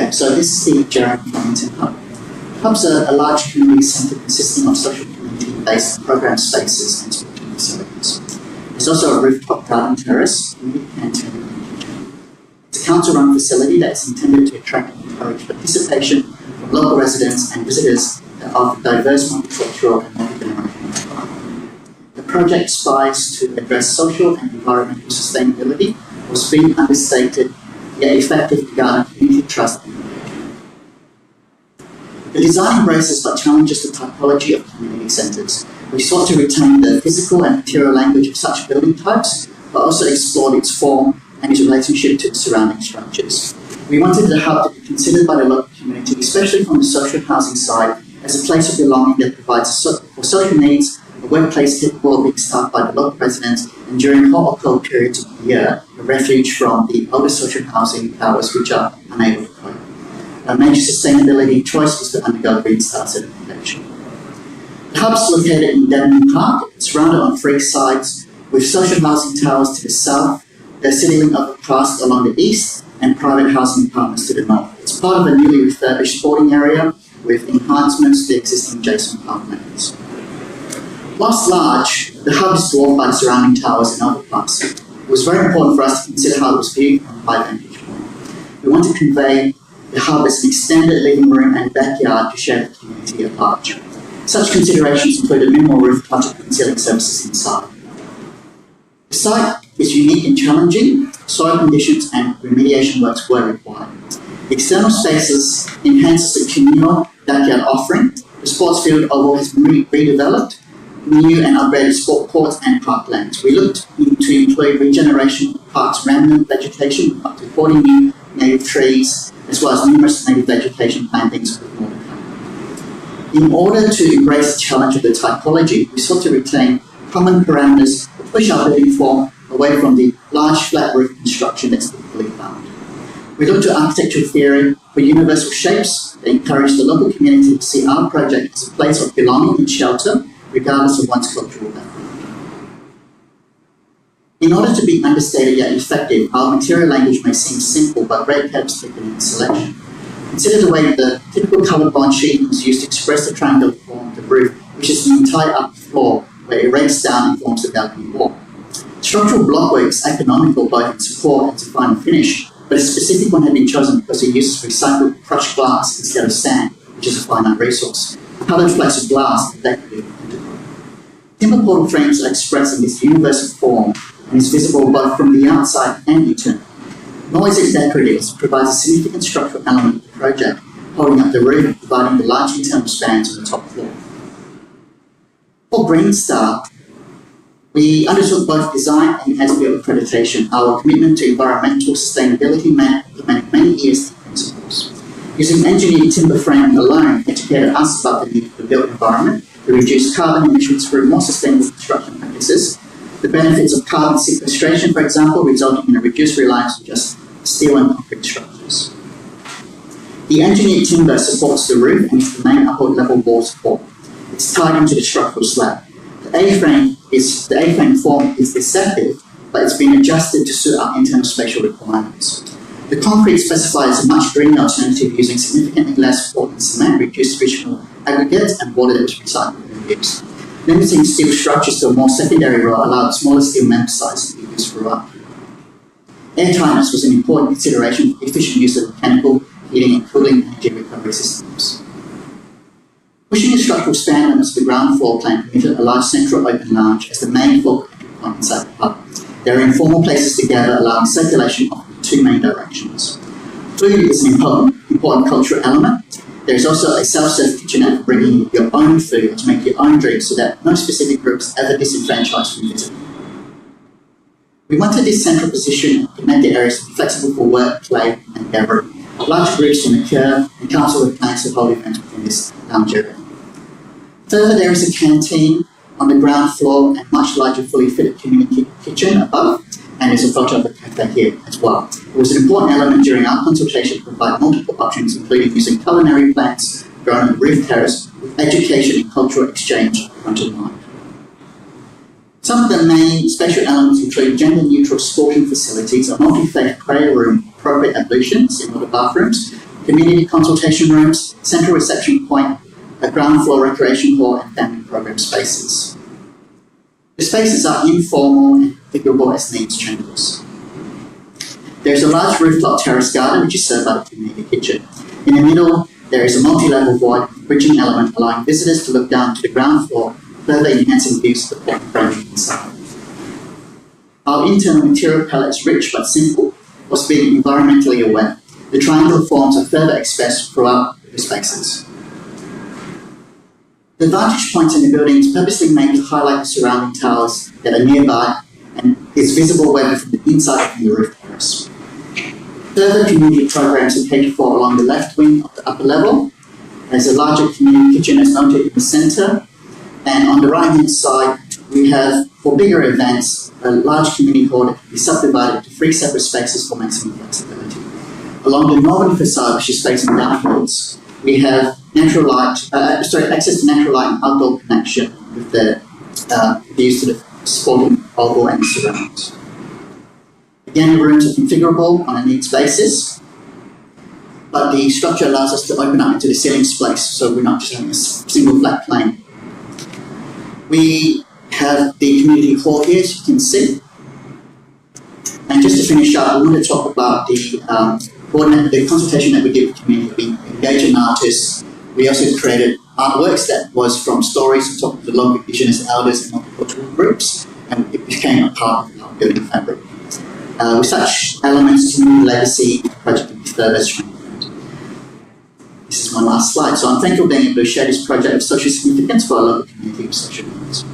Okay, so this is the Djerring Flemington Hub. Hubs are a large community centre consisting of social community-based program spaces and sporting facilities. There's also a rooftop garden terrace, canteen. It's a council-run facility that's intended to attract and encourage participation from local residents and visitors that offer diverse multicultural and multi-generational environment. The project aspires to address social and environmental sustainability while being understated yet effective to garner community trust. The design embraces but challenges the typology of community centres. We sought to retain the physical and material language of such building types, but also explored its form and its relationship to the surrounding structures. We wanted the hub to be considered by the local community, especially from the social housing side, as a place of belonging that provides for social needs, a workplace capable of being staffed by the local residents, and during hot or cold periods of the year, a refuge from the older social housing powers which are unable to cope. A major sustainability choice was to undergo Green Star certification. The hub is located in Debneys Park. It's surrounded on three sides with social housing towers to the south, the city link overpass along the east, and private housing apartments to the north. It's part of a newly refurbished sporting area with enhancements to the existing adjacent parklands. Whilst large, the hub is dwarfed by the surrounding towers and overpass. It was very important for us to consider how it was viewed from a high vantage point. We want to convey the hub as an extended living room and backyard to share the community at large. Such considerations included minimal roof touch and ceiling services inside. The site is unique and challenging. Soil conditions and remediation works were required. The external spaces enhances the communal backyard offering. The sports field oval has been redeveloped, new and upgraded sport courts and parklands. We looked to employ regeneration of parks remnant vegetation with up to 40 new native trees, as well as numerous native vegetation plantings with more to come. In order to embrace the challenge of the typology, we sought to retain common parameters to push our building form away from the large flat roof construction that's typically found. We looked to architectural theory for universal shapes that encourage the local community to see our project as a place of belonging and shelter, regardless of one's cultural background. In order to be understated yet effective, our material language may seem simple, but great care was taken in the selection. Consider the way the typical coloured bond sheeting is used to express the triangular form of the roof, which is the entire upper floor, where it rakes down and forms the balcony wall. Structural blockwork is economical both in support and to final finish, but a specific one had been chosen because it uses recycled crushed glass instead of sand, which is a finite resource. Coloured flakes of glass are decorative and integral. Timber portal frames are expressed in this universal form and is visible both from the outside and internal. Nor is it decorative, it provides a significant structural element of the project, holding up the roof and providing the large internal spans on the top floor. For Green Star, we undertook both design and as-built accreditation. Our commitment to environmental sustainability meant implementing many ESG principles. Using engineered timber framing alone educated us about the need for the built environment to reduce carbon emissions through more sustainable construction practices. The benefits of carbon sequestration, for example, resulting in a reduced reliance on just steel and concrete structures. The engineered timber supports the roof and is the main upper level wall support. It's tied into the structural slab. The A-frame form is deceptive, but it's been adjusted to suit our internal spatial requirements. The concrete specifies a much greener alternative using significantly less Portland cement, reduced frictional aggregates, and water that was recycled and used. Limiting steel structures to a more secondary role allowed smaller steel member sizes to be used throughout. Airtightness was an important consideration for efficient use of mechanical, heating, and cooling energy recovery systems. Pushing the structural span limits of the ground floor plan permitted a large central open lounge as the main focal point inside the hub. There are informal places together, allowing circulation of two main directions. Food is an important cultural element. There is also a self-serve kitchenette for bringing your own food to make your own drinks so that no specific groups ever disenfranchised from visiting. We wanted this central position to make the areas flexible for work, play, and gathering. Large groups can occur, and council with plans to hold events within this lounge area. Further, there is a canteen on the ground floor and much larger fully fitted community kitchen above, and there's a photo of the cafe here as well. It was an important element during our consultation to provide multiple options, including using culinary plants grown on the roof terrace with education and cultural exchange front of mind. Some of the main special elements include gender-neutral sporting facilities, a multi-faith prayer room, appropriate ablutions in all the bathrooms, community consultation rooms, central reception point, a ground floor recreation hall, and family program spaces. The spaces are informal and configurable as needs changes. There is a large rooftop terrace garden which is served by the community kitchen. In the middle, there is a multi-level void bridging element allowing visitors to look down to the ground floor, further enhancing views of the port framing inside. Our internal material palette is rich but simple, whilst being environmentally aware. The triangular forms are further expressed throughout the spaces. The vantage points in the building is purposely made to highlight the surrounding towers that are nearby and is visible whether from the inside or from the roof terrace. Further community programs are catered for along the left wing of the upper level. There's a larger community kitchen as noted in the centre, and on the right hand side we have, for bigger events, a large community hall that can be subdivided into 3 separate spaces for maximum flexibility. Along the northern facade, which is facing downwards, we have access to natural light and outdoor connection with the views to the sporting oval and surroundings. Again, the rooms are configurable on a needs basis, but the structure allows us to open up into the ceiling space, so we're not just having a single flat plane. We have the community hall here, as you can see. And just to finish up, I want to talk about the consultation that we did with the community. We engaged an artist. We also created artworks that was from stories we talked to the local Indigenous elders and multicultural groups, and it became a part of our building fabric. With such elements, community legacy, the project will be further strengthened. This is my last slide. So I'm thankful being able to share this project of social significance for our local community of social needs.